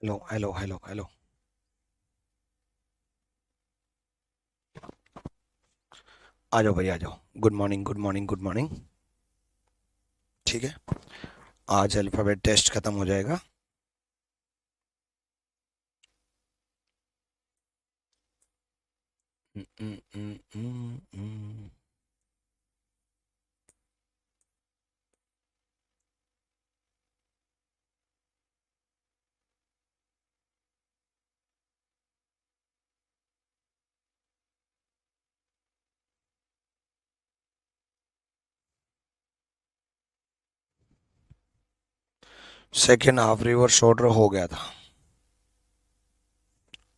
Hello hello hello hello. आ जाओ भाई आ जाओ। Good morning good morning good morning. ठीक है। आज अल्फ़ाबेट टेस्ट खत्म हो जाएगा। Hmm, hmm, hmm, hmm. Second half reverse order हो गया था।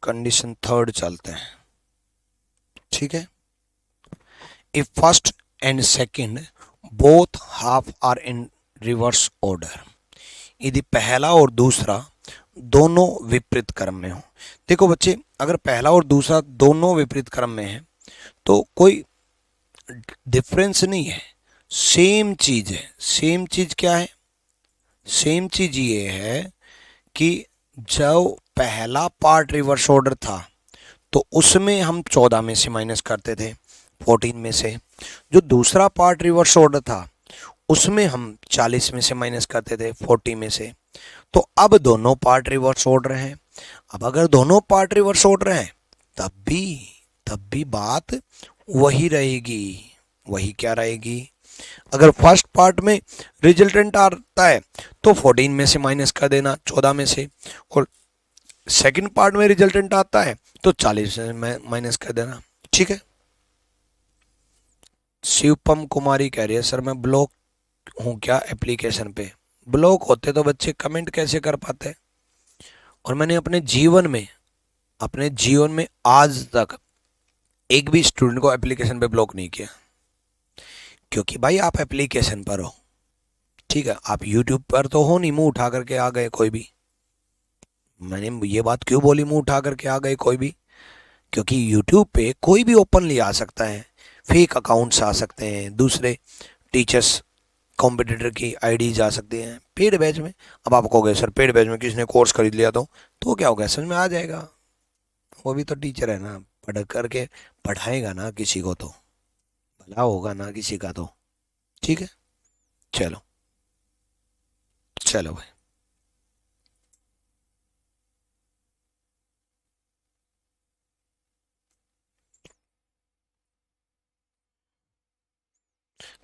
कंडीशन थर्ड चलते हैं। ठीक है। If first and second both half are in reverse order, यदि पहला और दूसरा दोनों विपरीत क्रम में हो। देखो बच्चे, अगर पहला और दूसरा दोनों विपरीत क्रम में है तो कोई डिफरेंस नहीं है, सेम चीज है। सेम चीज क्या है? सेम चीज ये है कि जो पहला पार्ट रिवर्स ऑर्डर था तो उसमें हम 14 में से माइनस करते थे, 14 में से। जो दूसरा पार्ट रिवर्स ऑर्डर था उसमें हम 40 में से माइनस करते थे, 40 में से। तो अब दोनों पार्ट रिवर्स ऑर्डर हैं। अब अगर दोनों पार्ट रिवर्स ऑर्डर हैं तब भी तब भी बात वही रहेगी। वही क्या रहेगी? अगर फर्स्ट पार्ट में रिजल्टेंट आता है तो 14 में से माइनस कर देना, 14 में से। और सेकंड पार्ट में रिजल्टेंट आता है तो 40 में माइनस कर देना। ठीक है। शिवपम कुमारी कह रही है सर मैं ब्लॉक हूँ क्या एप्लीकेशन पे? ब्लॉक होते तो बच्चे कमेंट कैसे कर पाते? और मैंने अपने जीवन में आज तक एक भी स्टूडेंट को एप्लीकेशन पे ब्लॉक नहीं किया। क्योंकि भाई आप एप्लीकेशन पर हो। ठीक है, आप यूट्यूब पर तो हो नहीं मुंह उठा करके आ गए कोई भी। मैंने ये बात क्यों बोली मुंह उठा करके आ गए कोई भी? क्योंकि यूट्यूब पे कोई भी ओपनली आ सकता है, फेक अकाउंट्स आ सकते हैं, दूसरे टीचर्स कॉम्पिटिटर की आईडी जा सकती हैं पेड बैच में। अब आप कहोगे सर पेड बैच में किसने कोर्स खरीद लिया तो क्या हो गया, समझ में आ जाएगा। वो भी तो टीचर है ना, पढ़ करके पढ़ाएगा ना किसी को तो भला होगा ना किसी का तो। ठीक है। चलो, चलो भाई।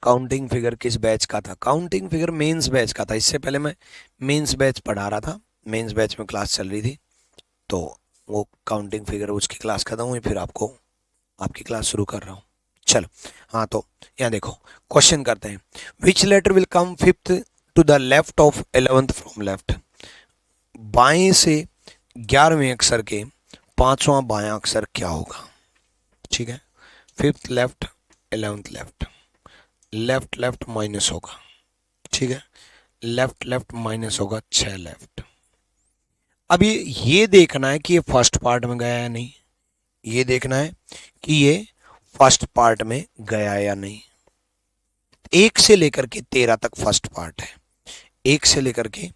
काउंटिंग फिगर किस बैच का था? काउंटिंग फिगर मेंस बैच का था। इससे पहले मैं मेंस बैच पढ़ा रहा था, मेंस बैच में क्लास चल रही थी। तो वो काउंटिंग फिगर उसकी क्लास खत्म हुई, फिर आपको आपकी क्लास शुरू कर रहा हूँ। चलो। हाँ तो यहाँ देखो, क्वेश्चन करते हैं। Which letter will come fifth to the left of 11th from left? बाएं से 11वें अक्षर के पांचवा बायां अक्षर क्या होगा? ठीक है। Fifth left, 11th left. Left left minus होगा। ठीक है। लेफ्ट लेफ्ट माइनस होगा 6 लेफ्ट। अब ये देखना है कि ये फर्स्ट पार्ट में गया या नहीं। ये देखना है कि ये फर्स्ट पार्ट में गया या नहीं। 1 से लेकर के 13 तक फर्स्ट पार्ट है। 1 से लेकर के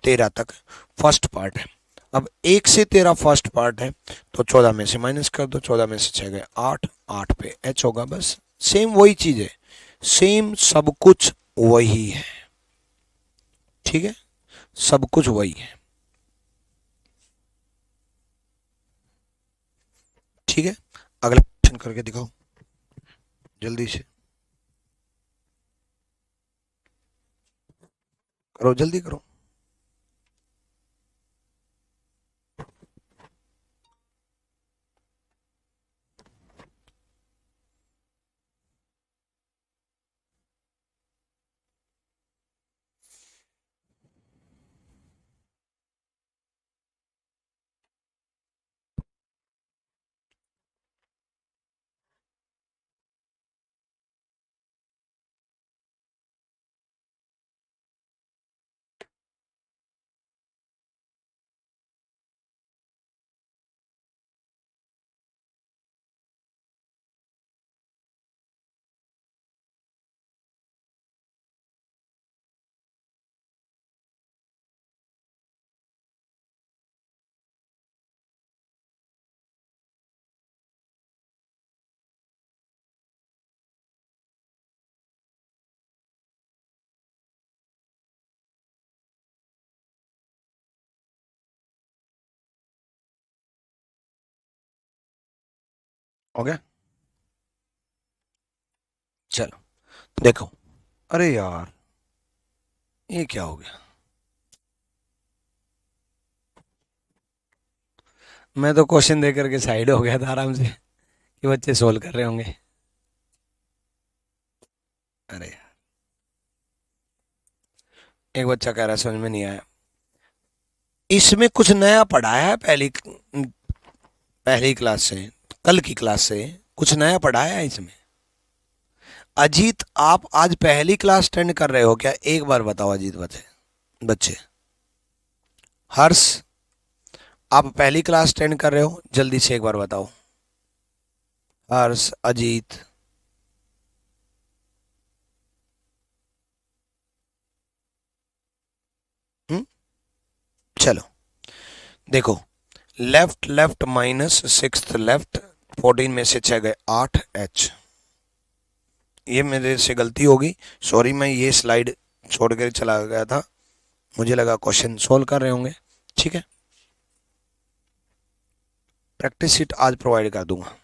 13 तक फर्स्ट पार्ट है। अब 1 से 13 फर्स्ट पार्ट है तो 14 में से माइनस कर दो, 14 में से 6 गए 8, 8 पे एच होगा बस। सेम वही चीज है, सेम सब कुछ वही है। ठीक है, सब कुछ वही है। ठीक है। अगला क्वेश्चन करके दिखाओ जल्दी से। करो जल्दी करो। हो गया? चलो देखो, अरे यार ये क्या हो गया? मैं तो क्वेश्चन दे करके साइड हो गया था आराम से कि बच्चे सोल्व कर रहे होंगे। अरे यार, एक बच्चा कह रहा है समझ में नहीं आया। इसमें कुछ नया पढ़ाया है पहली क्लास से, कल की क्लास से कुछ नया पढ़ाया है इसमें? अजीत, आप आज पहली क्लास अटेंड कर रहे हो क्या? एक बार बताओ अजीत, बच्चे। हर्ष, आप पहली क्लास अटेंड कर रहे हो? जल्दी से एक बार बताओ। हर्ष, अजीत। हम्म, चलो देखो, left left minus six left, 14 में से 6 गए 8 एच। ये मेरे से गलती होगी, सॉरी। मैं ये स्लाइड छोड़ कर चला गया था, मुझे लगा क्वेश्चन सोल्व कर रहे होंगे। ठीक है, प्रैक्टिस शीट आज प्रोवाइड कर दूंगा।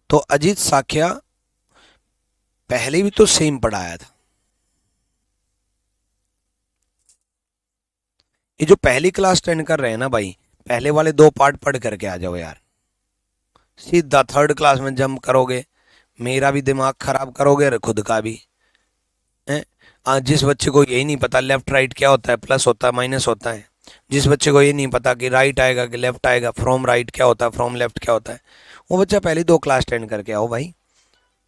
तो अजीत साख्या पहले भी तो सेम पढ़ाया था। ये जो पहली क्लास अटेंड कर रहे हैं ना भाई, पहले वाले 2 पार्ट पढ़ करके आ जाओ यार। सीधा थर्ड क्लास में जंप करोगे, मेरा भी दिमाग खराब करोगे और खुद का भी है। जिस बच्चे को यही नहीं पता लेफ्ट राइट क्या होता है, प्लस होता है माइनस होता है, जिस बच्चे को ये नहीं पता कि राइट आएगा कि लेफ्ट आएगा, फ्रॉम राइट क्या होता है, फ्रॉम लेफ्ट क्या होता है, वो बच्चा पहले 2 क्लास अटेंड करके आओ भाई।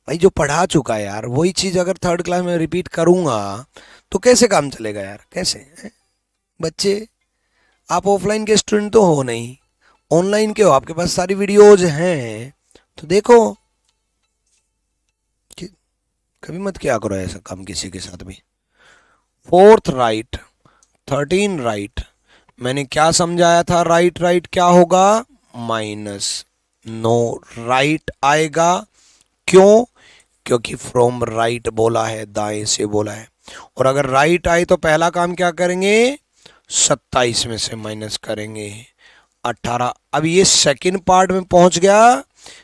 भाई जो पढ़ा चुका है यार, वही चीज़ अगर थर्ड क्लास में रिपीट करूंगा तो कैसे काम चलेगा यार, कैसे है? बच्चे, आप ऑफलाइन के स्टूडेंट तो हो नहीं, ऑनलाइन के हो, आपके पास सारी वीडियोज हैं, तो देखो। कि कभी मत किया करो ऐसा काम किसी के साथ भी। फोर्थ राइट, 13 राइट, मैंने क्या समझाया था? राइट राइट क्या होगा? माइनस। नो राइट आएगा, क्यों? क्योंकि फ्रॉम राइट बोला है, दाएं से बोला है। और अगर राइट आए तो पहला काम क्या करेंगे? 27 में से माइनस करेंगे 18। अब ये सेकंड पार्ट में पहुंच गया।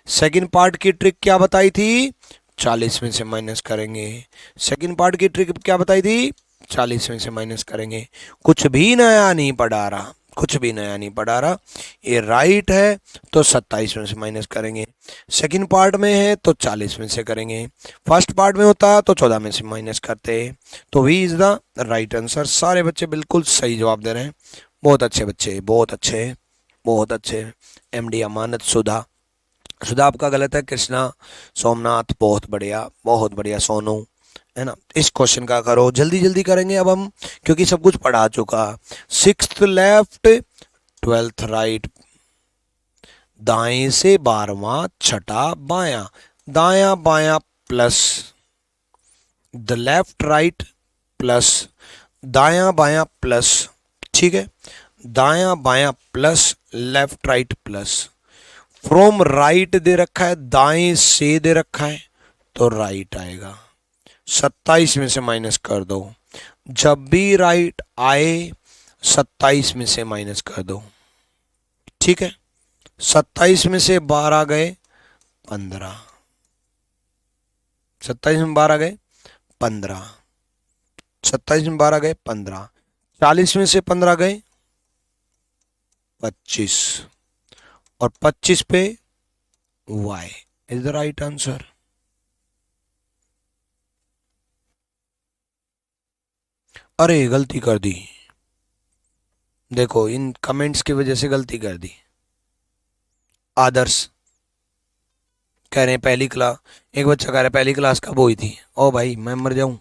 सेकंड पार्ट की ट्रिक क्या बताई थी? 40 में से माइनस करेंगे। सेकंड पार्ट की ट्रिक क्या बताई थी? 40 में से माइनस करेंगे। कुछ भी नया नहीं पढ़ा रहा, कुछ भी नया नहीं पढ़ा रहा। ये राइट है तो 27 में से माइनस करेंगे, सेकंड पार्ट में है तो 40 में से करेंगे, फर्स्ट पार्ट में होता तो 14 में से माइनस करते। तो V is the right answer. सारे बच्चे बिल्कुल सही जवाब दे रहे हैं, बहुत अच्छे बच्चे, बहुत अच्छे, बहुत अच्छे। एमडी अमानत, सुधा, सुधा आपका गलत है। कृष्णा, सोमनाथ, बहुत बढ़िया, बहुत बढ़िया। सोनू, है ना? इस क्वेश्चन का करो, जल्दी जल्दी करेंगे अब हम, क्योंकि सब कुछ पढ़ा चुका। सिक्स्थ लेफ्ट, 12th राइट, दाएं से 12वां, छठा बायां, दाया बायां plus the left right plus दाया बायां प्लस, ठीक है, दाया बायां plus left right plus. From right they रखा है, दाएं से दे रखा है, तो राइट आएगा। 27 में से माइनस कर दो, जब भी राइट आए 27 में से माइनस कर दो, ठीक है। 27 में से 12 गए 15, 27 में 12 गए 15, 27 में 12 गए 15, 40 में से 15 गए 25, और 25 पे y is the right answer. अरे गलती कर दी, देखो इन कमेंट्स की वजह से गलती कर दी। आदर्श कह रहे हैं पहली क्लास, एक बच्चा कह रहा है पहली क्लास कब हुई थी। ओ भाई मैं मर जाऊं,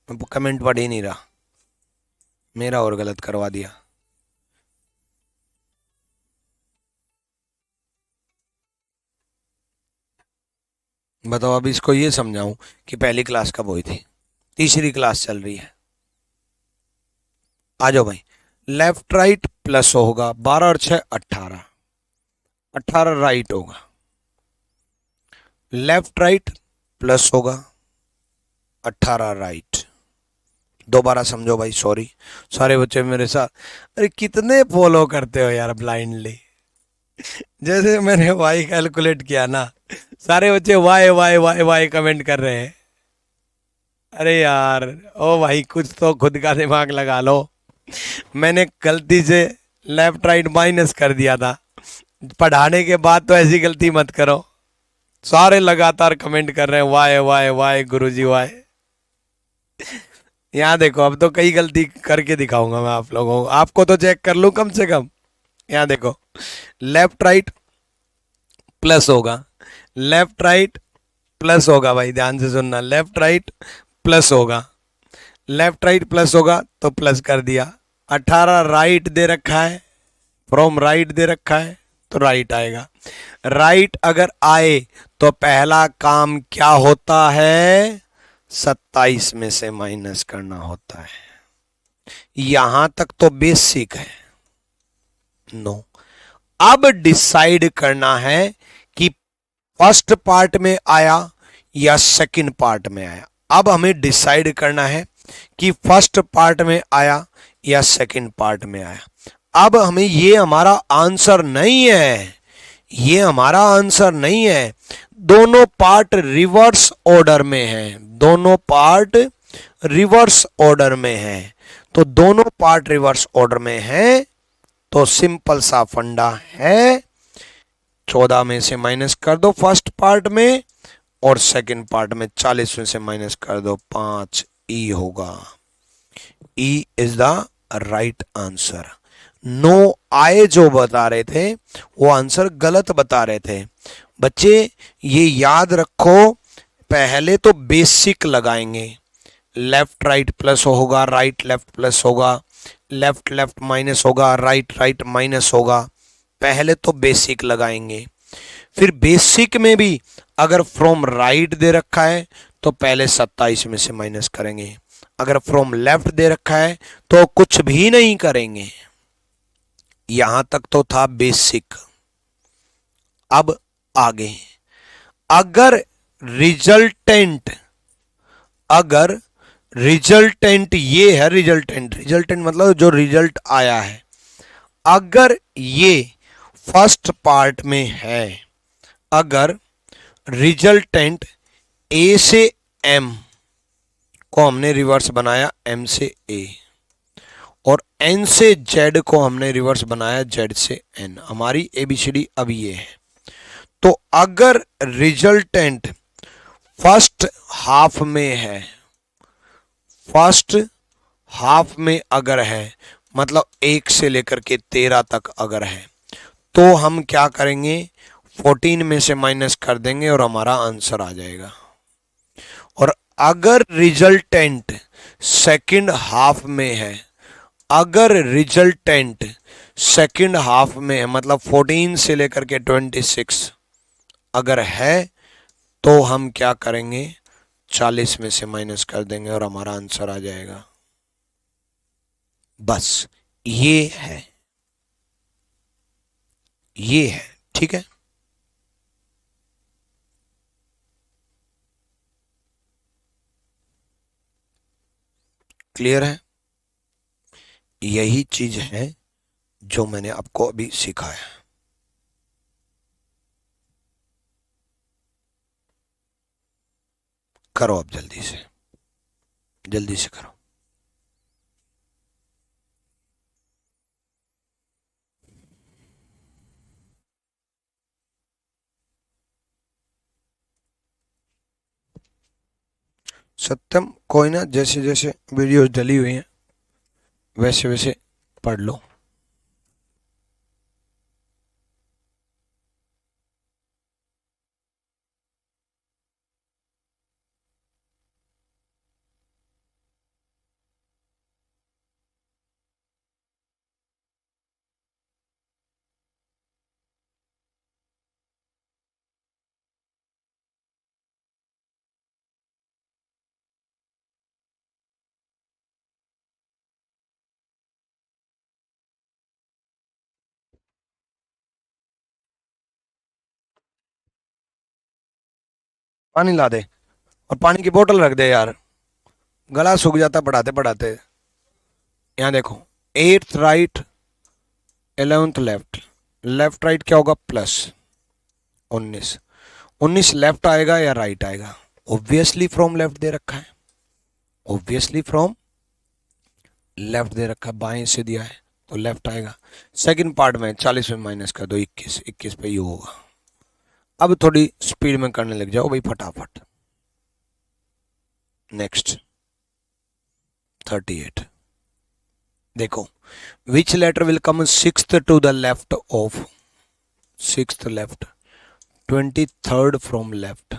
मैं कमेंट पढ़ ही नहीं रहा, मेरा और गलत करवा दिया। बताओ अब इसको ये समझाऊं कि पहली क्लास कब हुई थी? तीसरी क्लास चल रही है। आ जाओ भाई, लेफ्ट राइट प्लस होगा, 12 और 6 18, 18 राइट होगा, लेफ्ट राइट प्लस होगा, 18 राइट, दोबारा समझो भाई, सॉरी। सारे बच्चे मेरे साथ, अरे कितने फॉलो करते हो यार ब्लाइंडली। जैसे मैंने वाई कैलकुलेट किया ना, सारे बच्चे Y Y Y Y comment कर रहे हैं। अरे यार, ओ भाई कुछ तो खुद का दिमाग लगा लो। मैंने गलती से लेफ्ट राइट माइनस कर दिया था, पढ़ाने के बाद तो ऐसी गलती मत करो। सारे लगातार कमेंट कर रहे हैं वाई वाई वाई गुरुजी वाई। यहाँ देखो, अब तो कई गलती करके दिखाऊंगा मैं आप लोगों को, आपको तो चेक कर लूं कम से कम। यहाँ देखो, लेफ्ट राइट प्लस होगा, लेफ्ट राइट प्लस होगा भाई, ध्यान से सुनना, लेफ्ट राइट प्लस होगा, लेफ्ट राइट प्लस होगा तो प्लस कर दिया। 18 राइट दे रखा है, फ्रॉम राइट दे रखा है तो राइट आएगा। राइट अगर आए तो पहला काम क्या होता है, 27 में से माइनस करना होता है। यहां तक तो बेसिक है। नो, अब डिसाइड करना है कि फर्स्ट पार्ट में आया या सेकंड पार्ट में आया। अब हमें डिसाइड करना है कि फर्स्ट पार्ट में आया या सेकंड पार्ट में आया। अब हमें, ये हमारा आंसर नहीं है, ये हमारा आंसर नहीं है। दोनों पार्ट रिवर्स ऑर्डर में है, दोनों पार्ट रिवर्स ऑर्डर में है। तो दोनों पार्ट रिवर्स ऑर्डर में है, तो सिंपल सा फंडा है, 14 में से माइनस कर दो फर्स्ट पार्ट में, और सेकंड पार्ट में 40 में से माइनस कर दो 5, ई होगा। E is the right answer. नो आए जो बता रहे थे वो आंसर गलत बता रहे थे। बच्चे ये याद रखो, पहले तो बेसिक लगाएंगे, लेफ्ट राइट प्लस होगा, राइट लेफ्ट प्लस होगा, लेफ्ट लेफ्ट माइनस होगा, राइट राइट माइनस होगा। पहले तो बेसिक लगाएंगे, फिर बेसिक में भी अगर फ्रॉम राइट दे रखा है तो पहले 27 में से माइनस करेंगे, अगर फ्रॉम लेफ्ट दे रखा है तो कुछ भी नहीं करेंगे। यहां तक तो था बेसिक। अब आगे, अगर रिजल्टेंट, अगर रिजल्टेंट ये है, रिजल्टेंट, रिजल्टेंट मतलब जो रिजल्ट आया है, अगर ये फर्स्ट पार्ट में है, अगर रिजल्टेंट ए से एम को हमने रिवर्स बनाया एम से ए, और एन से जेड को हमने रिवर्स बनाया जेड से एन, हमारी एबीसीडी अब ये है। तो अगर रिजल्टेंट फर्स्ट हाफ में है, फर्स्ट हाफ में अगर है, मतलब 1 से लेकर के 13 तक अगर है, तो हम क्या करेंगे, 14 में से माइनस कर देंगे और हमारा आंसर आ जाएगा। और अगर रिजल्टेंट सेकंड हाफ में है, अगर रिजल्टेंट सेकंड हाफ में है, मतलब 14 से लेकर के 26 अगर है, तो हम क्या करेंगे, 40 में से माइनस कर देंगे और हमारा आंसर आ जाएगा। बस ये है, ये है, ठीक है। क्लियर है? यही चीज है जो मैंने आपको अभी सिखाया। करो अब जल्दी से, जल्दी से करो। सत्यम, कोई ना, जैसे जैसे वीडियोस डली हुई हैं वैसे वैसे पढ़ लो। पानी ला दे, और पानी की बोतल रख दे यार। गला सूख जाता पढ़ाते पढ़ाते। यहाँ देखो, 8th right, 11th left, left right क्या होगा, प्लस 19। 19 लेफ्ट आएगा या राइट आएगा? ऑब्वियसली फ्रॉम लेफ्ट दे रखा है, ऑब्वियसली फ्रॉम लेफ्ट दे रखा है, बाएं से दिया है तो लेफ्ट आएगा। सेकंड पार्ट में 40 में माइनस कर दो 21, 21 पे यू होगा। अब थोड़ी स्पीड में करने लग जाओ भाई फटाफट। नेक्स्ट 38, देखो, which letter will come sixth to the left of, sixth left, 23rd from left,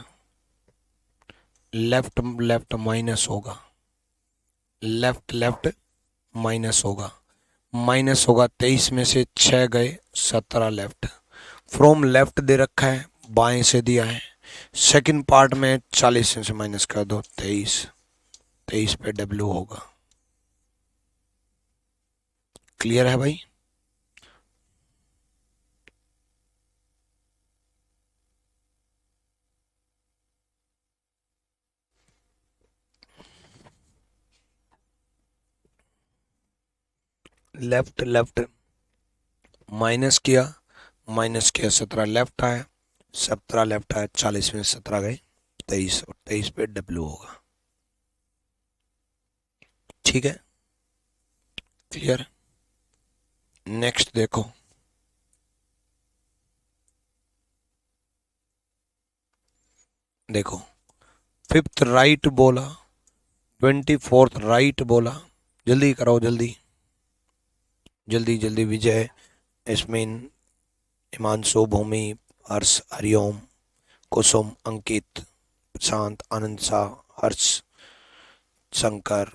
left left minus होगा, लेफ्ट लेफ्ट माइनस होगा, माइनस होगा 23 में से 6 गए, 17 लेफ्ट, फ्रॉम लेफ्ट दे रखा है, बाएं से दिया है। सेकंड पार्ट में 40 से माइनस कर दो 23, 23 पे डब्ल्यू होगा। क्लियर है भाई? लेफ्ट लेफ्ट माइनस किया, माइनस किया 17 लेफ्ट आया, 17 लेफ्ट आया, 40 में 17 गए 23, और 23 पे डब्ल्यू होगा। ठीक है, क्लियर? नेक्स्ट देखो, देखो, 5th राइट बोला, 24th राइट बोला, जल्दी करो जल्दी जल्दी जल्दी। विजय, यस्मिन, हिमांशु, भूमि, हर्ष, हरिओम, कुसुम, अंकित, प्रशांत, आनंद शाह, हर्ष, शंकर,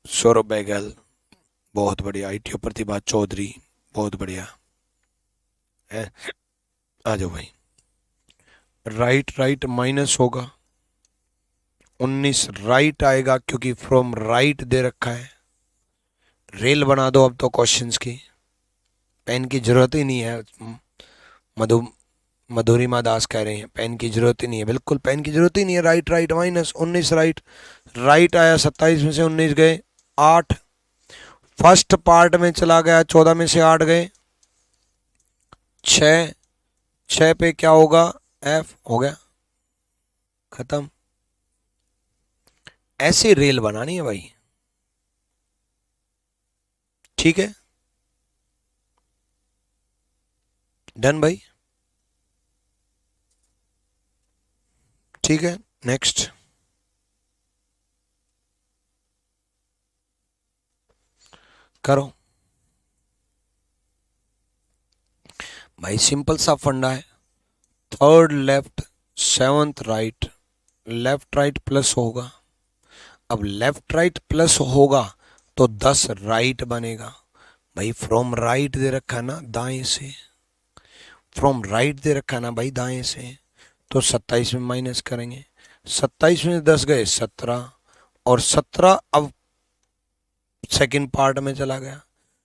सौरभ बैगल, बहुत बढ़िया। आईटीओ प्रतिभा चौधरी, बहुत बढ़िया है। आ जाओ भाई। राइट राइट माइनस होगा, 19 राइट आएगा क्योंकि फ्रॉम राइट दे रखा है। रेल बना दो अब तो क्वेश्चंस की, पेन की जरूरत ही नहीं है। मधु मधुरिमा दास कह रहे हैं पेन की जरूरत ही नहीं है, बिल्कुल पेन की जरूरत ही नहीं है। Right right minus 19 right, right आया 27 में से 19 गए 8, फर्स्ट पार्ट में चला गया 14 में से 8 गए 6, 6 पे क्या होगा, एफ हो गया, खत्म। ऐसे रेल बनानी है भाई, ठीक है, डन भाई, ठीक है। नेक्स्ट करो भाई, सिंपल सा फंडा है। 3rd left, 7th right, left right plus होगा। अब लेफ्ट राइट प्लस होगा तो 10 राइट बनेगा भाई। फ्रॉम राइट दे रखा है ना दाएं से, फ्रॉम राइट दे रखा है ना भाई दाएं से, तो 27 में माइनस करेंगे। 27 में 10 गए 17, और 17 अब सेकंड पार्ट में चला गया,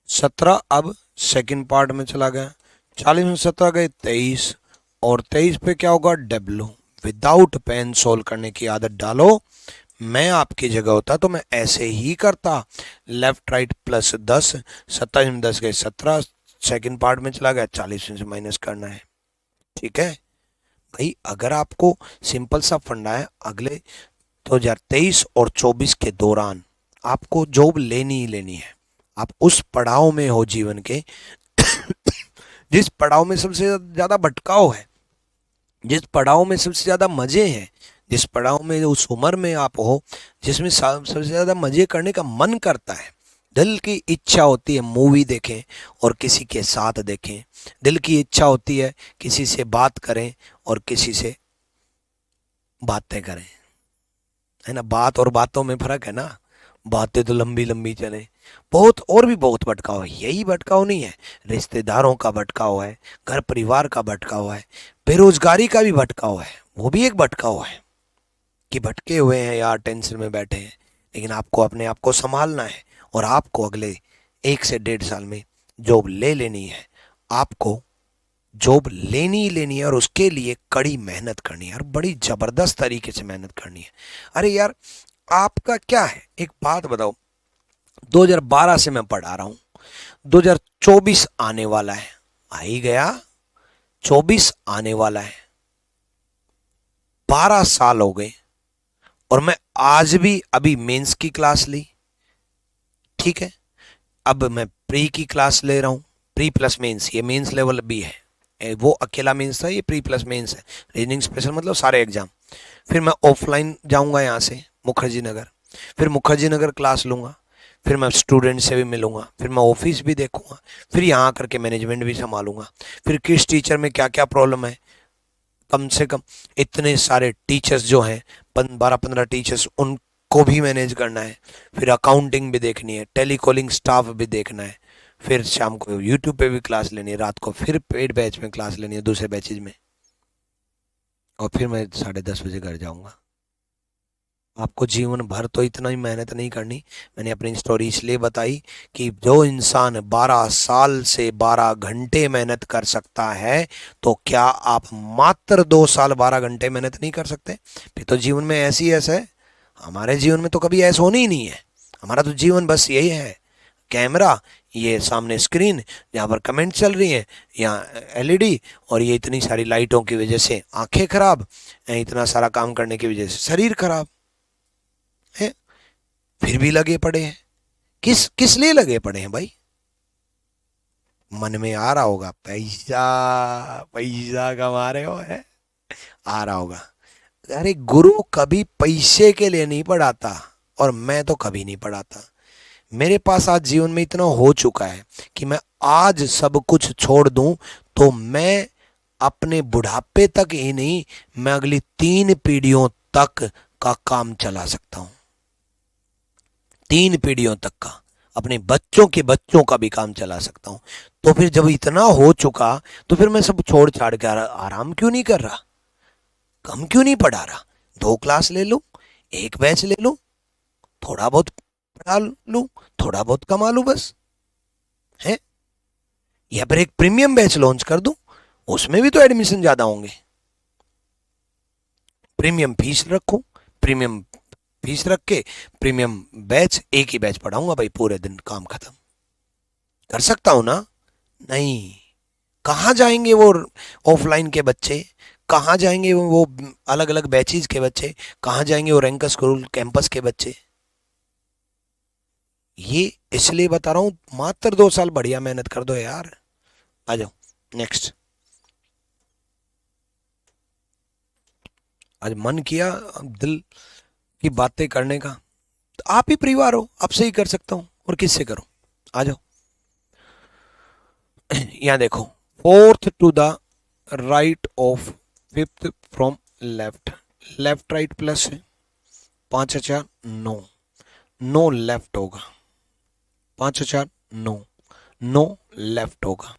17 अब सेकंड पार्ट में चला गया। 40 में 17 गए 23, और 23 पे क्या होगा, डब्ल्यू। विदाउट पेन सोल्व करने की आदत डालो। मैं आपकी जगह होता तो मैं ऐसे ही करता, लेफ्ट राइट प्लस 10, 27 में 10 गए 17, सेकंड पार्ट में चला गया, 40 में से माइनस करना है। ठीक है भाई, अगर आपको सिंपल सा फंडा है, अगले 2023 और 24 के दौरान आपको जॉब लेनी ही लेनी है। आप उस पड़ाव में हो जीवन के जिस पड़ाव में सबसे ज्यादा भटकाव है, जिस पड़ाव में सबसे ज्यादा मजे हैं, जिस पड़ाव में उस उम्र में आप हो जिसमें सबसे ज्यादा मजे करने का मन करता है। दिल की इच्छा होती है मूवी देखें और किसी के साथ देखें, दिल की इच्छा होती है किसी से बात करें और किसी से बातें करें, है ना। बात और बातों में फर्क है ना, बातें तो लंबी लंबी चले। बहुत और भी बहुत भटकाव है, यही भटकाव नहीं है, रिश्तेदारों का भटकाव है, घर परिवार का भटकाव है, बेरोजगारी का भी भटकाव है, वो भी एक भटकाव है कि भटके हुए हैं यार, टेंशन में बैठे हैं। लेकिन आपको अपने आप को संभालना है और आपको अगले 1 से 1.5 साल में जॉब ले लेनी है। आपको जॉब लेनी ही लेनी है और उसके लिए कड़ी मेहनत करनी है और बड़ी जबरदस्त तरीके से मेहनत करनी है। अरे यार, आपका क्या है, एक बात बताओ, 2012 से मैं पढ़ा रहा हूं, 2024 आने वाला है, आ ही गया, 24 आने वाला है, 12 साल हो गए, और मैं आज भी अभी मेंस की क्लास ली, ठीक है, अब मैं प्री की क्लास ले रहा हूं, प्री प्लस मेंस, ये मेंस लेवल भी है, वो अकेला मेंस था, ये प्री प्लस मेंस है, रीजनिंग स्पेशल मतलब सारे एग्जाम। फिर मैं ऑफलाइन जाऊंगा यहाँ से मुखर्जी नगर, फिर मुखर्जी नगर क्लास लूंगा, फिर मैं स्टूडेंट से भी मिलूंगा, फिर मैं ऑफिस भी देखूंगा, फिर यहाँ आकर के मैनेजमेंट भी संभालूंगा, फिर किस टीचर में क्या क्या प्रॉब्लम है, कम से कम इतने सारे टीचर्स जो हैं, 12-15 टीचर्स, उनको भी मैनेज करना है, फिर अकाउंटिंग भी देखनी है, टेलीकॉलिंग स्टाफ भी देखना है, फिर शाम को यूट्यूब पे भी क्लास लेनी है, रात को फिर पेड बैच में क्लास लेनी है दूसरे बैचेज में, और फिर मैं 10:30 बजे घर जाऊंगा। आपको जीवन भर तो इतना ही मेहनत नहीं करनी। मैंने अपनी स्टोरी इसलिए बताई कि जो इंसान 12 साल से 12 घंटे मेहनत कर सकता है, तो क्या आप मात्र 2 साल 12 घंटे मेहनत नहीं कर सकते? फिर तो जीवन में ऐसी ऐसा है, हमारे जीवन में तो कभी ऐसा होनी ही नहीं है। हमारा तो जीवन बस यही है, कैमरा, ये सामने स्क्रीन जहाँ पर कमेंट चल रही है, यहाँ एलईडी, और ये इतनी सारी लाइटों की वजह से आंखें खराब, इतना सारा काम करने की वजह से शरीर खराब है, फिर भी लगे पड़े हैं। किस किस लिए लगे पड़े हैं भाई? मन में आ रहा होगा, पैसा, पैसा कमा रहे हो है, आ रहा होगा। अरे गुरु कभी पैसे के लिए नहीं पढ़ाता, और मैं तो कभी नहीं पढ़ाता। मेरे पास आज जीवन में इतना हो चुका है कि मैं आज सब कुछ छोड़ दूं तो मैं अपने बुढ़ापे तक ही नहीं, मैं अगली 3 पीढ़ियों तक का काम चला सकता हूं, 3 पीढ़ियों तक का, अपने बच्चों के बच्चों का भी काम चला सकता हूं। तो फिर जब इतना हो चुका, तो फिर मैं सब छोड़ छाड़ के आराम क्यों नहीं कर रहा, कम क्यों नहीं पढ़ा रहा? 2 क्लास ले लूं, एक बैच ले लूं, थोड़ा बहुत पढ़ा लूं, थोड़ा बहुत कमा लूं बस, है? या फिर एक प्रीमियम बैच लॉन्च कर दूं, उसमें भी तो एडमिशन ज्यादा होंगे, प्रीमियम फीस रखूं, प्रीमियम फीस रख के प्रीमियम बैच, एक ही बैच पढ़ाऊंगा भाई, पूरे दिन काम खत्म। कर सकता हूं ना? नहीं। कहाँ जाएंगे वो ऑफलाइन के बच्चे, कहाँ जाएंगे वो अलग अलग बैचेज के बच्चे, कहाँ जाएंगे वो रैंक स्कूल कैंपस के बच्चे? ये इसलिए बता रहा हूं, मात्र 2 साल बढ़िया मेहनत कर दो यार। आ जाओ नेक्स्ट। आज मन किया दिल की बातें करने का, तो आप ही परिवार हो, आपसे ही कर सकता हूं, और किससे करूं? आ जाओ। यहाँ देखो, fourth to the right of fifth from left, left right plus है, 5 और 4 9, 9 लेफ्ट होगा, 5 और 4 9, 9 लेफ्ट होगा।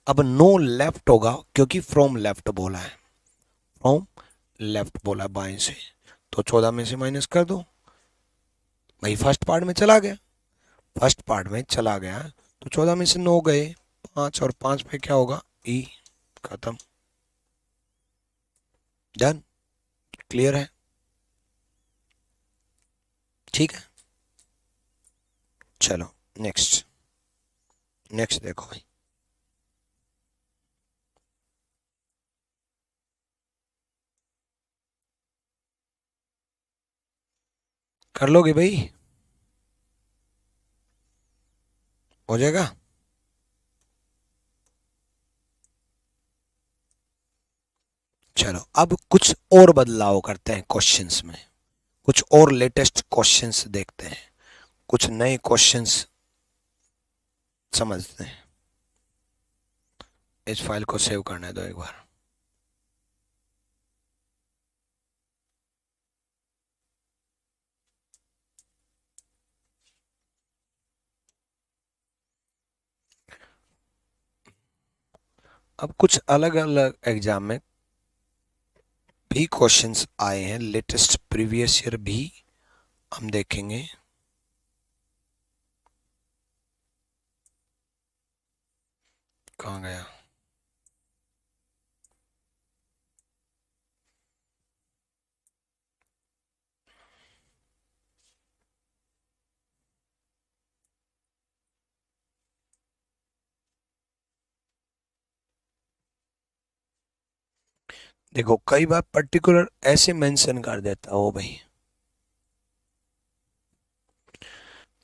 अब 9 लेफ्ट होगा क्योंकि फ्रॉम लेफ्ट बोला है, फ्रॉम लेफ्ट बोला है बाएं से, तो 14 में से माइनस कर दो भाई, फर्स्ट पार्ट में चला गया, फर्स्ट पार्ट में चला गया, तो 14 में से 9 गए, 5, और 5 पे क्या होगा, ई, खत्म, डन, क्लियर है? ठीक है, चलो नेक्स्ट, नेक्स्ट देखो भाई, कर लोगे भाई? हो जाएगा? चलो अब कुछ और बदलाव करते हैं क्वेश्चंस में, कुछ और लेटेस्ट क्वेश्चंस देखते हैं, कुछ नए क्वेश्चंस समझते हैं। इस फाइल को सेव करने दो एक बार। अब कुछ अलग अलग एग्जाम में भी क्वेश्चंस आए हैं, लेटेस्ट प्रीवियस ईयर भी हम देखेंगे। कहाँ गया? देखो कई बार पर्टिकुलर ऐसे मेंशन कर देता हो भाई,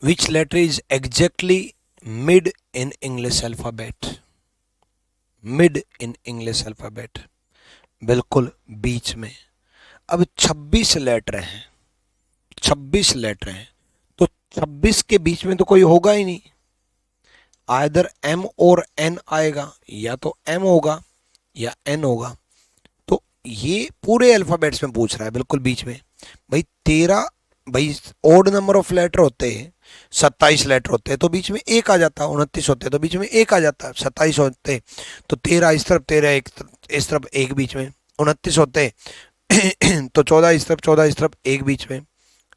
which letter is exactly mid in English alphabet, mid in English alphabet, बिल्कुल बीच में। अब 26 लेटर हैं, 26 लेटर हैं, तो 26 के बीच में तो कोई होगा ही नहीं, आइदर एम और एन आएगा, या तो एम होगा या एन होगा। तो ये पूरे अल्फाबेट्स में पूछ रहा है, बिल्कुल बीच में। भाई 13, भाई ओड नंबर ऑफ लेटर होते हैं, 27 लेटर होते हैं तो बीच में एक आ जाता, 29 होते हैं तो बीच में एक आ जाता, 27 होते तो 13 इस तरफ, 13 एक इस तरफ एक बीच में, 29 होते तो 14 इस तरफ, 14 इस तरफ एक बीच में,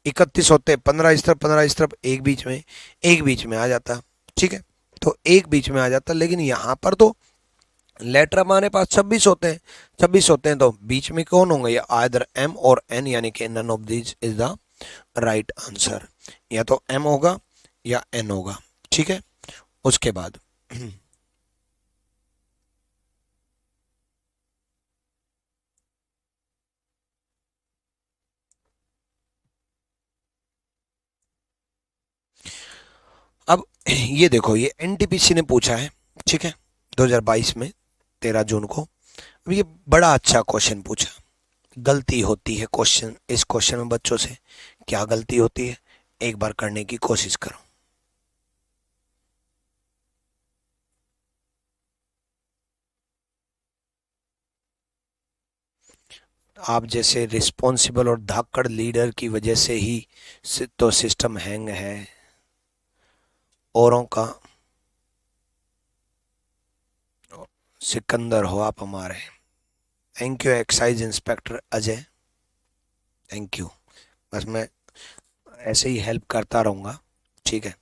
31 होते 15 इस तरफ, 15 इस तरफ एक बीच में, एक बीच में आ जाता। ठीक है, तो एक बीच में आ जाता, लेकिन यहाँ पर तो लेटर हमारे पास 26 होते हैं, 26 होते हैं तो बीच में कौन होंगे, या आइदर एम और एन, यानी कि none of this is the right answer, या तो एम होगा या एन होगा। ठीक है, उसके बाद अब ये देखो, ये एनटीपीसी ने पूछा है, ठीक है, 2022 में 13 जून को। अब ये बड़ा अच्छा क्वेश्चन पूछा। गलती होती है क्वेश्चन, इस क्वेश्चन में बच्चों से क्या गलती होती है, एक बार करने की कोशिश करो। आप जैसे रिस्पॉन्सिबल और धाकड़ लीडर की वजह से ही तो सिस्टम हैंग है, औरों का सिकंदर हो आप हमारे। Thank you excise inspector Ajay, thank you. बस मैं ऐसे ही हेल्प करता रहूँगा। ठीक है,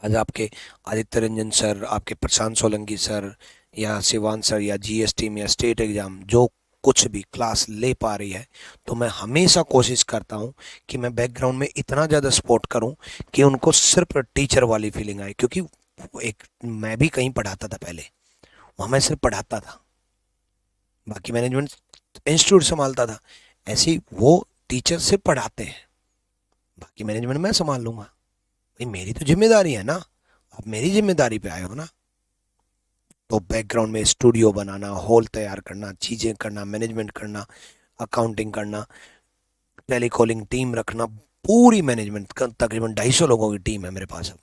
आज आपके आदित्य रंजन सर, आपके प्रशांत सोलंकी सर, या शिवान सर, या जीएसटी में या स्टेट एग्जाम जो कुछ भी क्लास ले पा रही है, तो मैं हमेशा कोशिश करता हूँ कि मैं बैकग्राउंड में इतना ज़्यादा सपोर्ट करूँ कि उनको सिर्फ टीचर वाली फीलिंग आए। क्योंकि एक मैं भी कहीं पढ़ाता था पहले, वहाँ मैं सिर्फ पढ़ाता था, बाकी मैनेजमेंट इंस्टीट्यूट संभालता था। ऐसे ही वो टीचर सिर्फ पढ़ाते हैं, बाकी मैनेजमेंट मैं संभाल लूंगा। भाई मेरी तो जिम्मेदारी है ना, आप मेरी जिम्मेदारी पे आए हो ना। तो बैकग्राउंड में स्टूडियो बनाना, हॉल तैयार करना, चीज़ें करना, मैनेजमेंट करना, अकाउंटिंग करना, टेलीकॉलिंग टीम रखना, पूरी मैनेजमेंट का तकरीबन 250 लोगों की टीम है मेरे पास अब।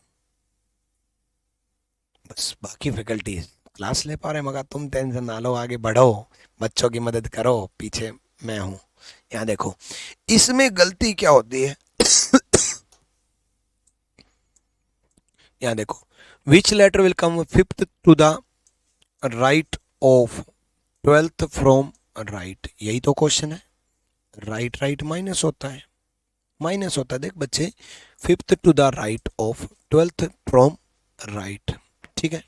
बस बाकी फैकल्टी क्लास ले पा रहे हैं, मगर तुम टेंशन ना लो, आगे बढ़ो, बच्चों की मदद करो, पीछे मैं हूँ। यहाँ देखो इसमें गलती क्या होती है, यहाँ देखो, which letter will come fifth to the right of 12th from right, यही तो क्वेश्चन है। राइट राइट माइनस होता है, माइनस होता है। देख बच्चे, fifth to the right of 12th from right. ठीक है,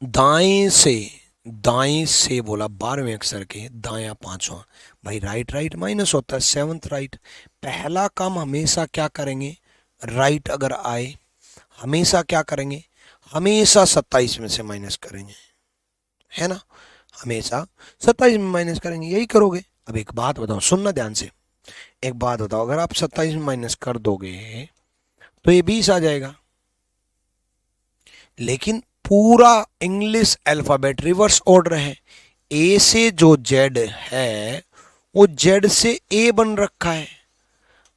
दाएं से, दाएं से बोला 12वें अक्षर के दाया 5वां, भाई राइट राइट माइनस होता है, 7th राइट। पहला काम हमेशा क्या करेंगे, राइट अगर आए हमेशा क्या करेंगे, हमेशा 27 में से माइनस करेंगे, है ना, हमेशा 27 में माइनस करेंगे, यही करोगे। अब एक बात बताओ, सुनना ध्यान से, एक बात बताओ, अगर आप 27 में माइनस कर दोगे तो ये 20 आ जाएगा। लेकिन पूरा इंग्लिश अल्फाबेट रिवर्स ऑर्डर है, ए से जो जेड है वो जेड से ए बन रखा है।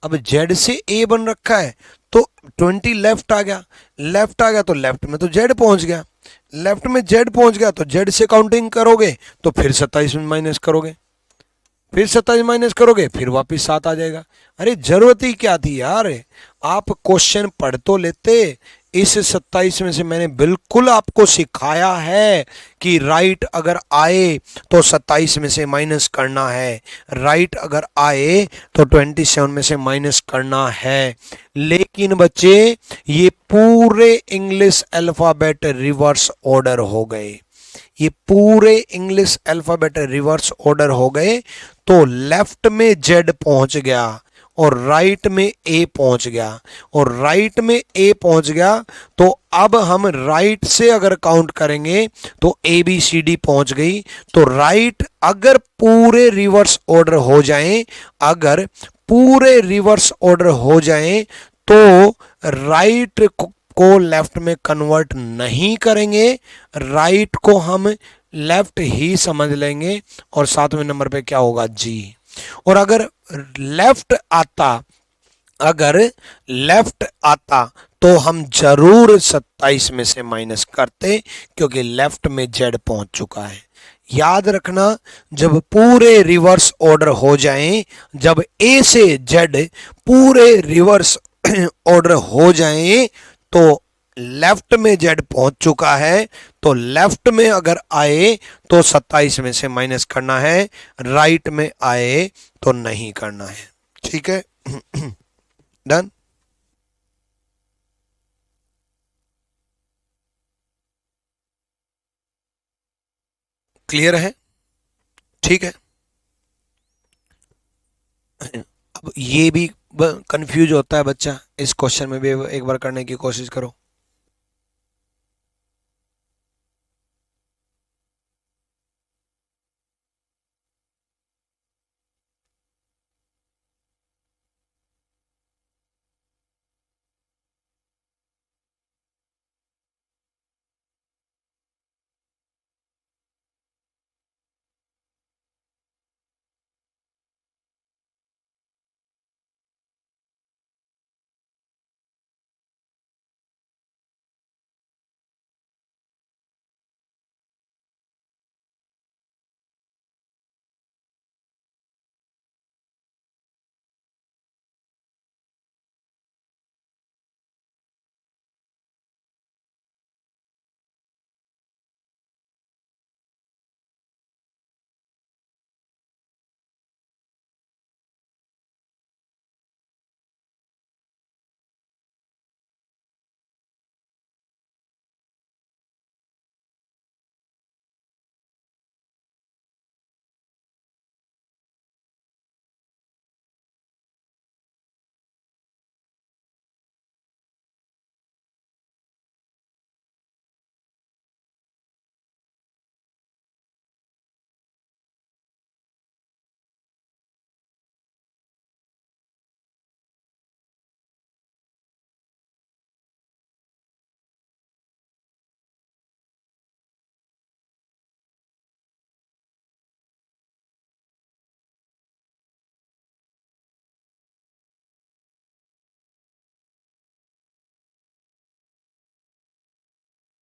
अब जेड से ए बन रखा है तो 20 लेफ्ट आ गया, लेफ्ट आ गया तो लेफ्ट में तो जेड पहुंच गया, लेफ्ट में जेड पहुंच गया तो जेड से काउंटिंग करोगे तो फिर 27 में माइनस करोगे, फिर 27 माइनस करोगे फिर वापस 7 आ जाएगा। अरे जरूरत ही क्या थी यार, आप क्वेश्चन पढ़ तो लेते। इस 27 में से मैंने बिल्कुल आपको सिखाया है कि राइट अगर आए तो 27 में से माइनस करना है, राइट अगर आए तो 27 में से माइनस करना है। लेकिन बच्चे ये पूरे इंग्लिश अल्फाबेट रिवर्स ऑर्डर हो गए, ये पूरे इंग्लिश अल्फाबेट रिवर्स ऑर्डर हो गए। तो लेफ्ट में जेड पहुंच गया और राइट में ए पहुंच गया, और राइट में ए पहुंच गया, तो अब हम राइट से अगर काउंट करेंगे तो ए बी सी डी पहुंच गई। तो राइट अगर पूरे रिवर्स ऑर्डर हो जाएं, अगर पूरे रिवर्स ऑर्डर हो जाएं, तो राइट को लेफ्ट में कन्वर्ट नहीं करेंगे, राइट को हम लेफ्ट ही समझ लेंगे, और सातवें नंबर पे क्या होगा, जी। और अगर लेफ्ट आता, अगर लेफ्ट आता तो हम जरूर 27 में से माइनस करते, क्योंकि लेफ्ट में जेड पहुंच चुका है। याद रखना, जब पूरे रिवर्स ऑर्डर हो जाएं, जब ए से जेड पूरे रिवर्स ऑर्डर हो जाएं, तो लेफ्ट में जेड पहुंच चुका है, तो लेफ्ट में अगर आए तो 27 में से माइनस करना है, राइट में आए तो नहीं करना है। ठीक है, डन। क्लियर है, ठीक है। अब ये भी कंफ्यूज होता है बच्चा, इस क्वेश्चन में भी एक बार करने की कोशिश करो।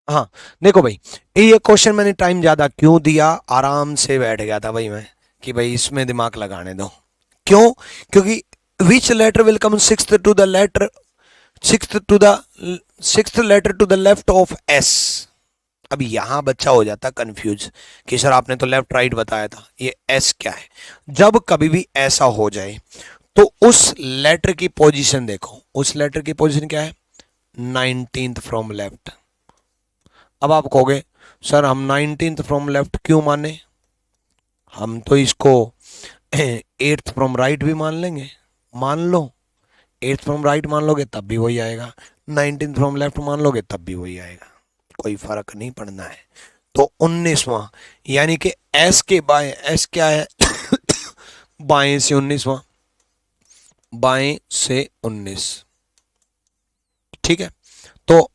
हाँ, देखो भाई, ये क्वेश्चन मैंने टाइम ज्यादा क्यों दिया, आराम से बैठ गया था भाई मैं, कि भाई इसमें दिमाग लगाने दो। क्यों? क्योंकि which letter will come sixth to the letter, sixth to the sixth letter to the left of S. अब यहां बच्चा हो जाता कंफ्यूज कि सर आपने तो लेफ्ट राइट बताया था, ये एस क्या है। जब कभी भी ऐसा हो जाए तो उस लेटर की पोजीशन देखो, उस लेटर की पोजीशन क्या है, 19th फ्रॉम लेफ्ट। अब आप कहोगे सर हम 19th फ्रॉम लेफ्ट क्यों माने, हम तो इसको 8th फ्रॉम राइट भी मान लेंगे। मान लो 8th फ्रॉम राइट मान लोगे तब भी वही आएगा, 19th फ्रॉम लेफ्ट मान लोगे तब भी वही आएगा, कोई फर्क नहीं पड़ना है। तो 19वां, यानी कि एस के बाएं, एस क्या है बाएं से 19वां, बाएं से 19। ठीक है, तो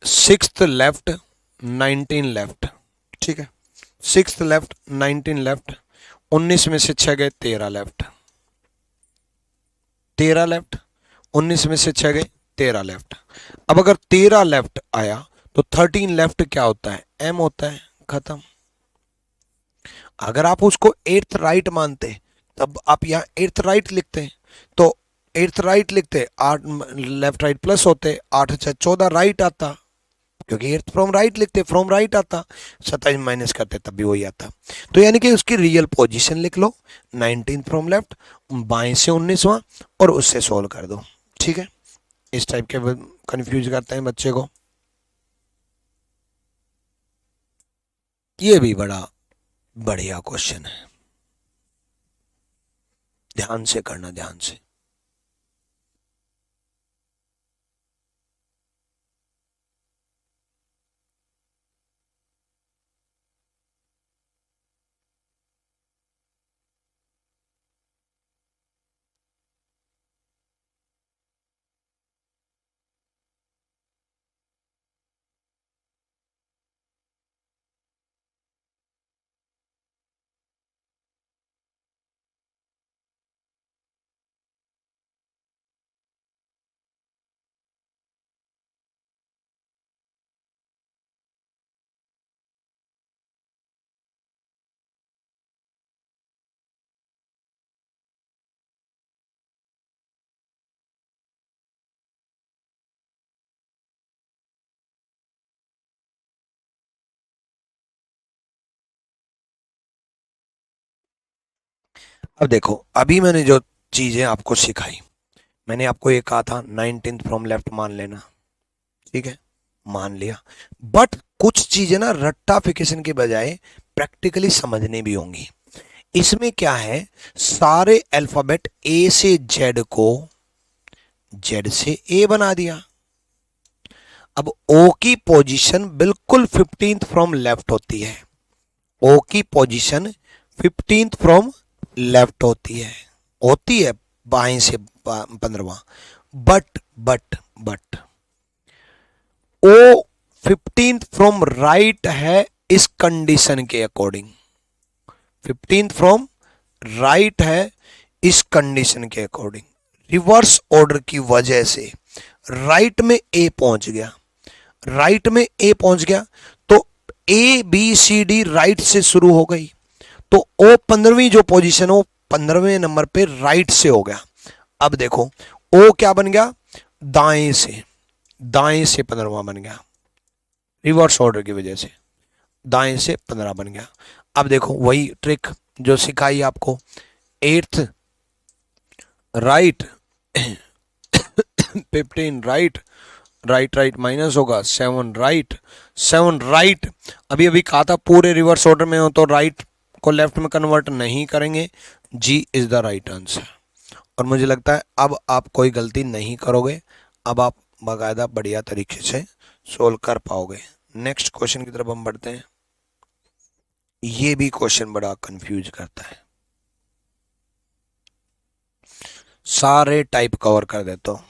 6th लेफ्ट 19 लेफ्ट। ठीक है, 6th लेफ्ट 19 लेफ्ट, 19 में से 6 गए 13 लेफ्ट, 13 लेफ्ट, 19 में से 6 गए 13 लेफ्ट। अब अगर 13 लेफ्ट आया तो 13 लेफ्ट क्या होता है, एम होता है, खत्म। अगर आप उसको 8th राइट मानते तब आप यहाँ 8th राइट लिखते, तो 8th राइट लिखते, 8 लेफ्ट राइट प्लस होते, 8 से 14 राइट आता, क्योंकि 8th फ्रॉम राइट लिखते, फ्रॉम राइट आता, 27 माइनस करते तब भी वही आता। तो यानी कि उसकी रियल पोजीशन लिख लो, 19 फ्रॉम लेफ्ट, बाएं से 19वां, और उससे सोल्व कर दो। ठीक है, इस टाइप के कंफ्यूज करते हैं बच्चे को। ये भी बड़ा बढ़िया क्वेश्चन है, ध्यान से करना, ध्यान से। अब देखो, अभी मैंने जो चीजें आपको सिखाई, मैंने आपको ये कहा था 19th फ्रॉम लेफ्ट मान लेना, ठीक है, मान लिया। बट कुछ चीजें ना रट्टाफिकेशन के बजाय प्रैक्टिकली समझनी भी होंगी। इसमें क्या है, सारे अल्फाबेट ए से जेड को जेड से ए बना दिया। अब ओ की पोजीशन बिल्कुल 15th फ्रॉम लेफ्ट होती है, ओ की पोजीशन 15th फ्रॉम लेफ्ट होती है बाएं से 15वां। But O 15th from right है इस कंडीशन के अकॉर्डिंग, 15th फ्रॉम राइट है इस कंडीशन के अकॉर्डिंग। रिवर्स ऑर्डर की वजह से राइट में ए पहुंच गया, राइट में ए पहुंच गया, तो A B C D right से शुरू हो गई, तो ओ 15वीं जो पोजीशन हो 15वें नंबर पे राइट से हो गया। अब देखो ओ क्या बन गया, दाएं से 15वां बन गया, रिवर्स ऑर्डर की वजह से दाएं से 15 बन गया। अब देखो वही ट्रिक जो सिखाई आपको, 8th right 15 right, right minus होगा 7 राइट, 7 राइट। अभी अभी कहा था पूरे रिवर्स ऑर्डर में हो तो राइट को लेफ्ट में कन्वर्ट नहीं करेंगे, जी इज द राइट आंसर। और मुझे लगता है अब आप कोई गलती नहीं करोगे, अब आप बाकायदा बढ़िया तरीके से सोल्व कर पाओगे। नेक्स्ट क्वेश्चन की तरफ हम बढ़ते हैं। ये भी क्वेश्चन बड़ा कंफ्यूज करता है, सारे टाइप कवर कर देता हूं।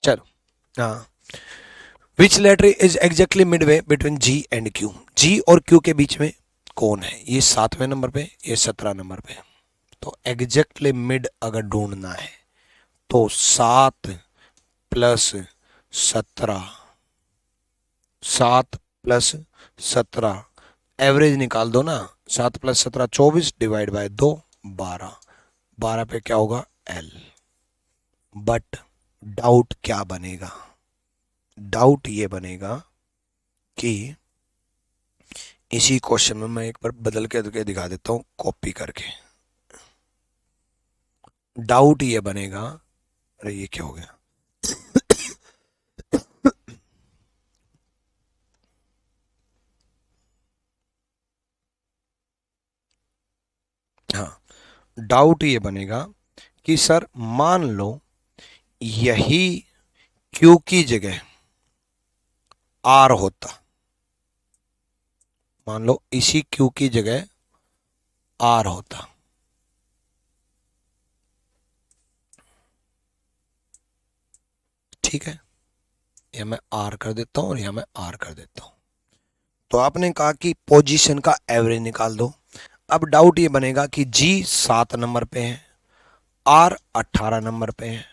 चलो, हाँ, which letter is exactly midway between G and Q, G और क्यू के बीच में कौन है, ये 7वें नंबर पे, ये 17 नंबर पे। तो एग्जैक्टली मिड अगर ढूंढना है तो 7 प्लस 17, 7 प्लस 17 एवरेज निकाल दो ना, 7 प्लस 17 24, डिवाइड बाय 2 12, 12 पे क्या होगा एल। बट डाउट क्या बनेगा, डाउट ये बनेगा कि इसी क्वेश्चन में मैं एक बार बदल के दिखा देता हूं कॉपी करके। डाउट ये बनेगा, अरे ये क्या हो गया, हाँ, डाउट ये बनेगा कि सर मान लो यही क्यू की जगह आर होता, मान लो इसी क्यू की जगह आर होता, ठीक है, यह मैं आर कर देता हूं और यह मैं आर कर देता हूं। तो आपने कहा कि पोजीशन का एवरेज निकाल दो। अब डाउट ये बनेगा कि जी 7 नंबर पे है, आर 18 नंबर पे है।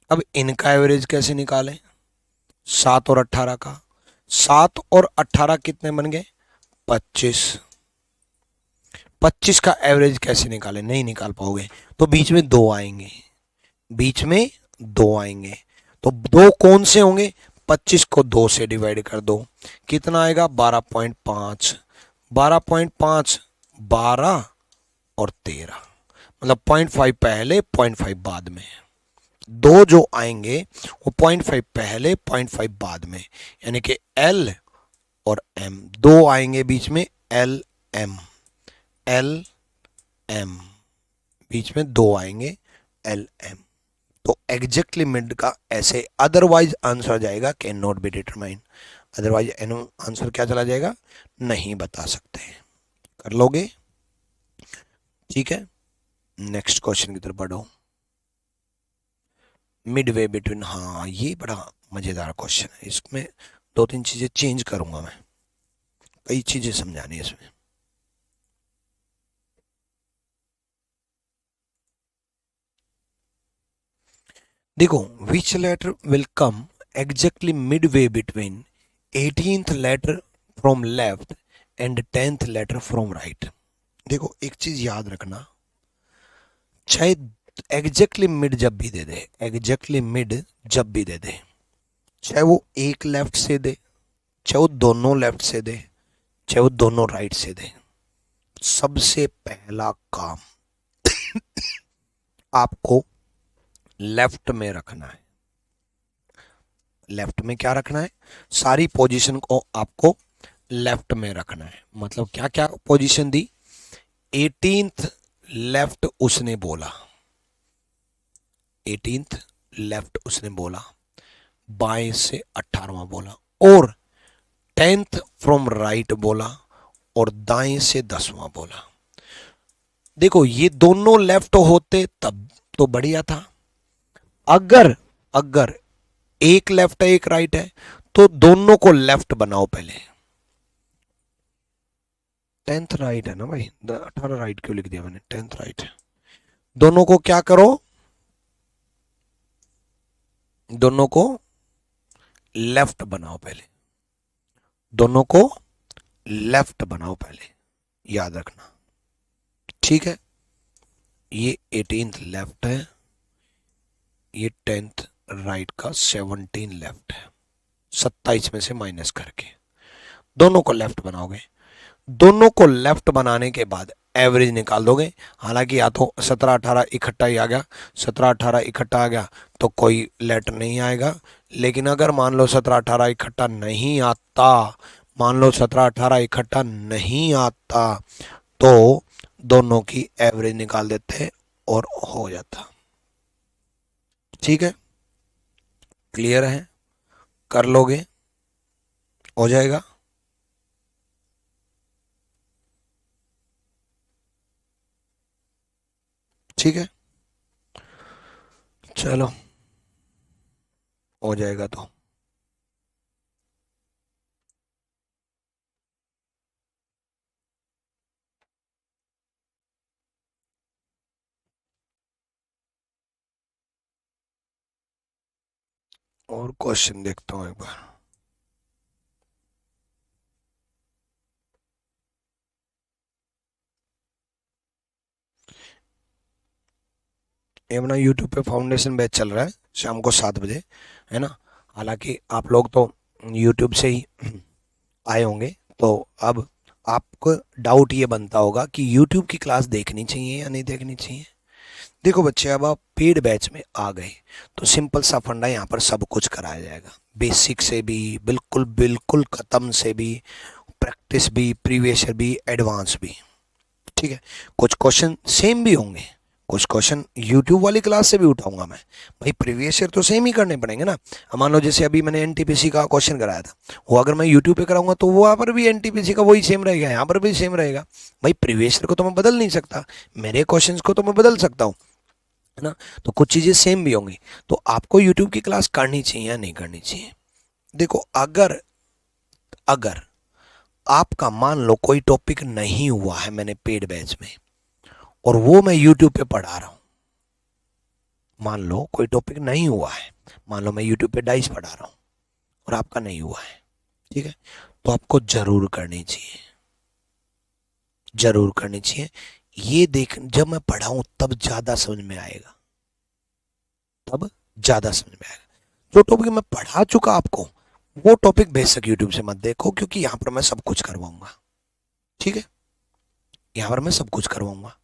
अब इनका एवरेज कैसे निकालें, 7 और 18 का, 7 और 18 कितने बन गए? 25। 25 का एवरेज कैसे निकालें? नहीं निकाल पाओगे, तो बीच में दो आएंगे, बीच में दो आएंगे। तो दो कौन से होंगे? 25 को 2 से डिवाइड कर दो, कितना आएगा? 12.5। 12.5, 12 और 13, मतलब 0.5 पहले 0.5 बाद में। दो जो आएंगे वो 0.5 पहले 0.5 बाद में, यानी कि L और M। दो आएंगे बीच में, L M, L M, बीच में दो आएंगे, L M। तो एग्जैक्टली मिड का ऐसे, अदरवाइज आंसर जाएगा can not be determine, otherwise answer क्या चला जाएगा? नहीं बता सकते। कर लोगे? ठीक है, नेक्स्ट क्वेश्चन की तरफ बढ़ो। मिड वे बिटवीन, हाँ ये बड़ा मजेदार क्वेश्चन है, इसमें दो तीन चीजें चेंज करूंगा मैं, कई चीजें समझानी है इसमें। देखो, which letter will come exactly midway between 18th letter from left and 10th letter from right. देखो एक चीज याद रखना, चाहे एग्जैक्टली मिड जब भी दे दे, एग्जैक्टली मिड जब भी दे दे, चाहे वो एक लेफ्ट से दे, चाहे वो दोनों लेफ्ट से दे, चाहे वो दोनों राइट से दे, सबसे पहला काम आपको लेफ्ट में रखना है। लेफ्ट में क्या रखना है? सारी पोजीशन को आपको लेफ्ट में रखना है। मतलब क्या क्या पोजीशन दी? 18th लेफ्ट उसने बोला, 18th लेफ्ट उसने बोला, बाएं से 18वां बोला, और 10th फ्रॉम राइट बोला, और दाएं से 10वां बोला। देखो ये दोनों लेफ्ट होते तब तो बढ़िया था, अगर अगर एक लेफ्ट है एक राइट है तो दोनों को लेफ्ट बनाओ पहले। 10th राइट है ना भाई, 18 राइट क्यों लिख दिया मैंने? 10th राइट है। दोनों को क्या करो? दोनों को लेफ्ट बनाओ पहले, दोनों को लेफ्ट बनाओ पहले, याद रखना। ठीक है, ये 18th लेफ्ट है, ये 10th राइट का 17 लेफ्ट है, 27 में से माइनस करके दोनों को लेफ्ट बनाओगे। दोनों को लेफ्ट बनाने के बाद एवरेज निकाल दोगे। हालांकि या तो 17-18 इकट्ठा ही आ गया, 17-18 इकट्ठा आ गया तो कोई लेटर नहीं आएगा, लेकिन अगर मान लो 17-18 इकट्ठा नहीं आता, मान लो 17-18 इकट्ठा नहीं आता, तो दोनों की एवरेज निकाल देते और हो जाता। ठीक है, क्लियर है? कर लोगे? हो जाएगा। ठीक है, चलो हो जाएगा तो। और क्वेश्चन देखता हूँ एक बार। ये अपना यूट्यूब पे फाउंडेशन बैच चल रहा है शाम को 7 बजे, है ना। हालांकि आप लोग तो यूट्यूब से ही आए होंगे, तो अब आपको डाउट ये बनता होगा कि यूट्यूब की क्लास देखनी चाहिए या नहीं देखनी चाहिए। देखो बच्चे, अब आप पेड बैच में आ गए तो सिंपल सा फंडा यहाँ पर सब कुछ कराया जाएगा, बेसिक से भी बिल्कुल बिल्कुल ख़त्म से भी, प्रैक्टिस भी, प्रीवियस भी, एडवांस भी। ठीक है, कुछ क्वेश्चन सेम भी होंगे, कुछ क्वेश्चन यूट्यूब वाली क्लास से भी उठाऊंगा मैं। भाई प्रीवियस ईयर तो सेम ही करने पड़ेंगे ना। अब मान लो जैसे अभी मैंने एनटीपीसी का क्वेश्चन कराया था, वो अगर मैं यूट्यूब पे कराऊंगा तो वहाँ पर भी एनटीपीसी का वही सेम रहेगा, यहाँ पर भी सेम रहेगा। भाई प्रीवियस ईयर को तो मैं बदल नहीं सकता, मेरे क्वेश्चन को तो मैं बदल सकता हूँ, है ना। तो कुछ चीज़ें सेम भी होंगी, तो आपको यूट्यूब की क्लास करनी चाहिए या नहीं करनी चाहिए? देखो, अगर अगर आपका मान लो कोई टॉपिक नहीं हुआ है मैंने पेड बैच में, और वो मैं यूट्यूब पे पढ़ा रहा हूँ, मान लो कोई टॉपिक नहीं हुआ है, मान लो मैं यूट्यूब पे डाइस पढ़ा रहा हूँ और आपका नहीं हुआ है, ठीक है, तो आपको जरूर करनी चाहिए, जरूर करनी चाहिए। ये देख, जब मैं पढ़ाऊं तब ज्यादा समझ में आएगा, तब ज्यादा समझ में आएगा। जो टॉपिक मैं पढ़ा चुका आपको, वो टॉपिक बेशक यूट्यूब से मत देखो, क्योंकि यहां पर मैं सब कुछ करवाऊंगा। ठीक है, यहां पर मैं सब कुछ करवाऊंगा।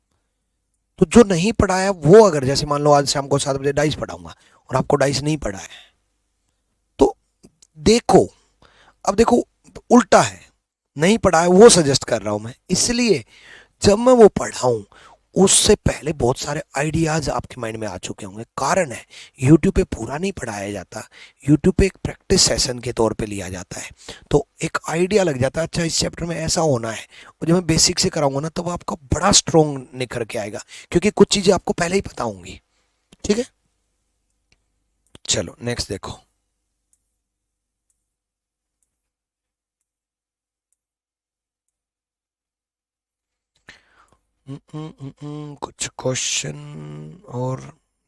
तो जो नहीं पढ़ा है वो, अगर जैसे मान लो आज शाम को 7 बजे डाइस पढ़ाऊंगा और आपको डाइस नहीं पढ़ा है, तो देखो, अब देखो उल्टा है, नहीं पढ़ा है वो सजेस्ट कर रहा हूं मैं, इसलिए जब मैं वो पढ़ाऊं उससे पहले बहुत सारे आइडियाज आपके माइंड में आ चुके होंगे। कारण है, यूट्यूब पे पूरा नहीं पढ़ाया जाता, यूट्यूब पे एक प्रैक्टिस सेशन के तौर पे लिया जाता है, तो एक आइडिया लग जाता है, अच्छा इस चैप्टर में ऐसा होना है। और जब मैं बेसिक से कराऊंगा ना, तब आपका बड़ा स्ट्रॉन्ग निखर के आएगा, क्योंकि कुछ चीजें आपको पहले ही पता होंगी। ठीक है, चलो नेक्स्ट देखो। कुछ क्वेश्चन और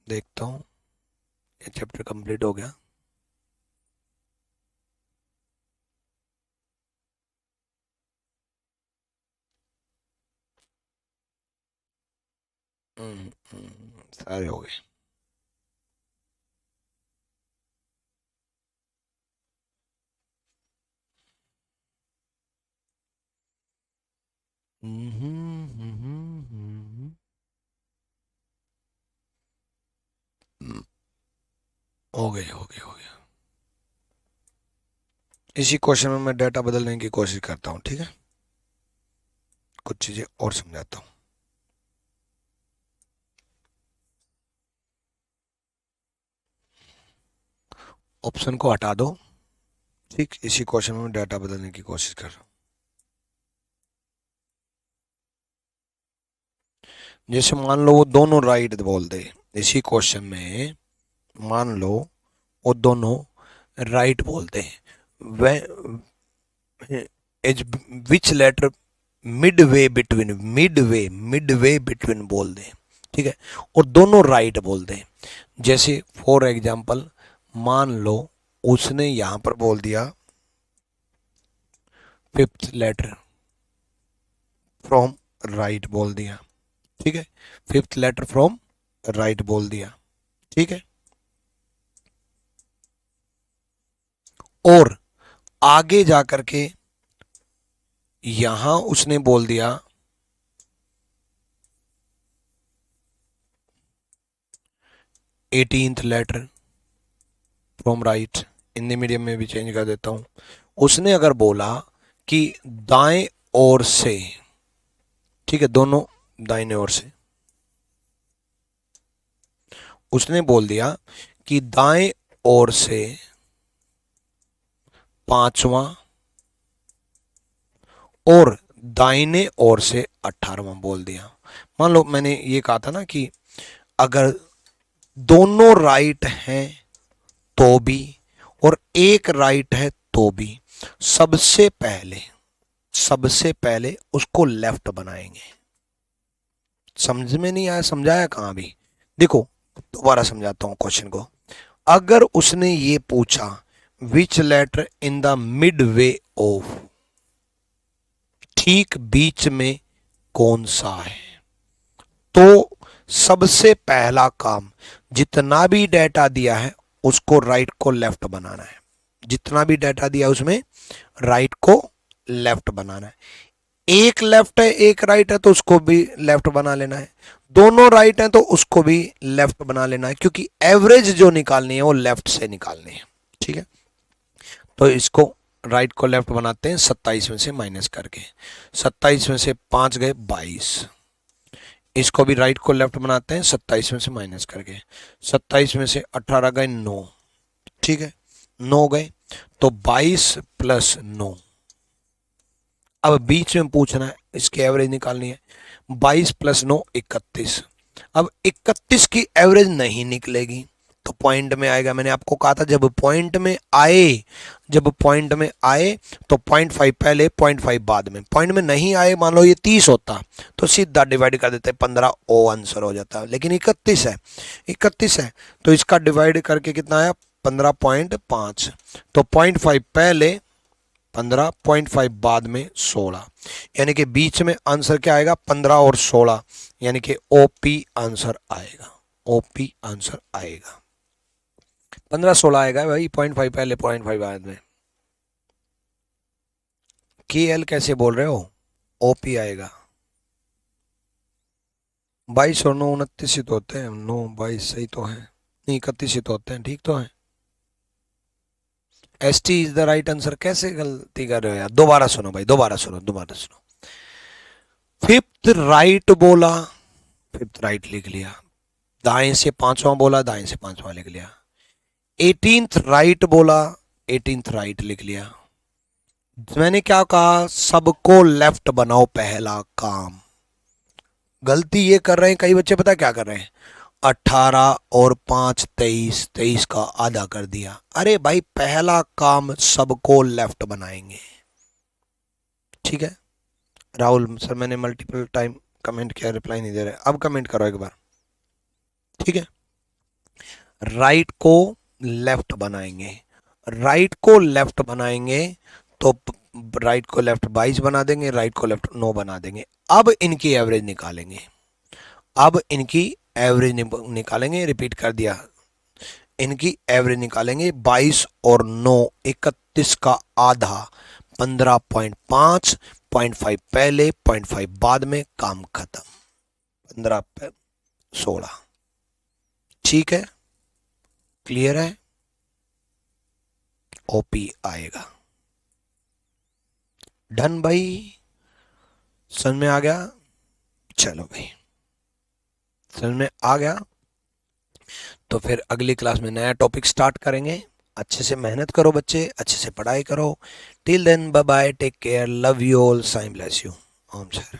देखता हूँ, ये चैप्टर कंप्लीट हो गया। सारे हो गए। हो गए, हो गए, हो गया। इसी क्वेश्चन में मैं डेटा बदलने की कोशिश करता हूँ। ठीक है, कुछ चीजें और समझाता हूँ। ऑप्शन को हटा दो। ठीक, इसी क्वेश्चन में मैं डेटा बदलने की कोशिश कर रहा हूँ। जैसे मान लो वो दोनों राइट बोल दे, इसी क्वेश्चन में मान लो वो दोनों राइट बोलते हैं, वे एज विच लेटर मिड वे बिटवीन बोल दें। ठीक है, और दोनों राइट बोल दें। जैसे फॉर एग्जाम्पल, मान लो उसने यहां पर बोल दिया फिफ्थ लेटर फ्रॉम राइट बोल दिया। ठीक है, फिफ्थ लेटर फ्रॉम राइट बोल दिया। ठीक है, और आगे जाकर के यहां उसने बोल दिया 18th letter from right. Hindi medium में भी चेंज कर देता हूं। उसने अगर बोला कि दाएं ओर से, ठीक है, दोनों दाहिने ओर से, उसने बोल दिया कि दाएं ओर से पांचवा और दाहिने ओर से 18वां बोल दिया। मान लो मैंने ये कहा था ना कि अगर दोनों राइट हैं तो भी और एक राइट है तो भी, सबसे पहले उसको लेफ्ट बनाएंगे। समझ में नहीं आया? समझाया कहां भी? देखो, दोबारा समझाता हूं क्वेश्चन को। अगर उसने ये पूछा which letter in the midway of, ठीक बीच में कौन सा है, तो सबसे पहला काम, जितना भी डेटा दिया है उसको राइट को लेफ्ट बनाना है। जितना भी डेटा दिया उसमें राइट को लेफ्ट बनाना है। एक लेफ्ट है एक राइट है तो उसको भी लेफ्ट बना लेना है। दोनों राइट हैं तो उसको भी लेफ्ट बना लेना है, क्योंकि एवरेज जो निकालनी है वो लेफ्ट से निकालनी है। ठीक है, तो इसको राइट को लेफ्ट बनाते हैं 27 में से माइनस करके। 27 में से 5 गए 22। इसको भी राइट को लेफ्ट बनाते हैं 27 में से माइनस करके। 27 में से 18 गए 9। ठीक है, 9 गए, तो 22 प्लस 9। अब बीच में पूछना है, इसकी एवरेज निकालनी है। 22 प्लस 9 31। अब 31 की एवरेज नहीं निकलेगी तो पॉइंट में आएगा। मैंने आपको कहा था जब पॉइंट में आए, तो 0.5 पहले 0.5 बाद में। पॉइंट में नहीं आए, मान लो ये 30 होता तो सीधा डिवाइड कर देते 15, ओ आंसर हो जाता। लेकिन 31 है तो इसका डिवाइड करके कितना आया 15.5। तो 0.5 पहले 15, 0.5 बाद में 16, यानी कि बीच में आंसर क्या आएगा 15 और 16, यानी कि ओपी आंसर आएगा, ओपी आंसर आएगा 15 16 आएगा भाई, 0.5 पहले 0.5 बाद में। के एल कैसे बोल रहे हो, ओपी आएगा। 22 और 9 29 ही तो होते हैं, 9 22 सही तो है, नहीं 31 ही तो होते हैं, ठीक तो है। S T is the right answer, कैसे गलती कर रहे हो यार, दोबारा सुनो भाई, दोबारा सुनो, दोबारा सुनो। फिफ्थ राइट बोला, फिफ्थ राइट लिख लिया, दाएं से पांचवा बोला, दाएं से पांचवा लिख लिया। 18th राइट बोला, 18th राइट लिख लिया। मैंने क्या कहा, सबको लेफ्ट बनाओ पहला काम। गलती ये कर रहे हैं कई बच्चे, पता क्या कर रहे हैं, 18 और 5 23, 23 का आधा कर दिया। अरे भाई पहला काम सबको लेफ्ट बनाएंगे, ठीक है। राहुल सर मैंने मल्टीपल टाइम कमेंट किया, रिप्लाई नहीं दे रहे, अब कमेंट करो एक बार, ठीक है। राइट को लेफ्ट बनाएंगे, राइट को लेफ्ट बनाएंगे तो राइट को लेफ्ट 22 बना देंगे, राइट को लेफ्ट 9 बना देंगे। अब इनकी एवरेज निकालेंगे, अब इनकी एवरेज निकालेंगे, रिपीट कर दिया, इनकी एवरेज निकालेंगे। 22 और 9 31 का आधा 15.5, 0.5 पहले 0.5 बाद में, काम खत्म। 15 पे 16, ठीक है, क्लियर है, ओपी आएगा। डन भाई, समझ में आ गया, चलो भाई समझ में आ गया, तो फिर अगली क्लास में नया टॉपिक स्टार्ट करेंगे। अच्छे से मेहनत करो बच्चे, अच्छे से पढ़ाई करो। Till then bye bye, take care, love you all, साइम ब्लेस यू, ओम सर।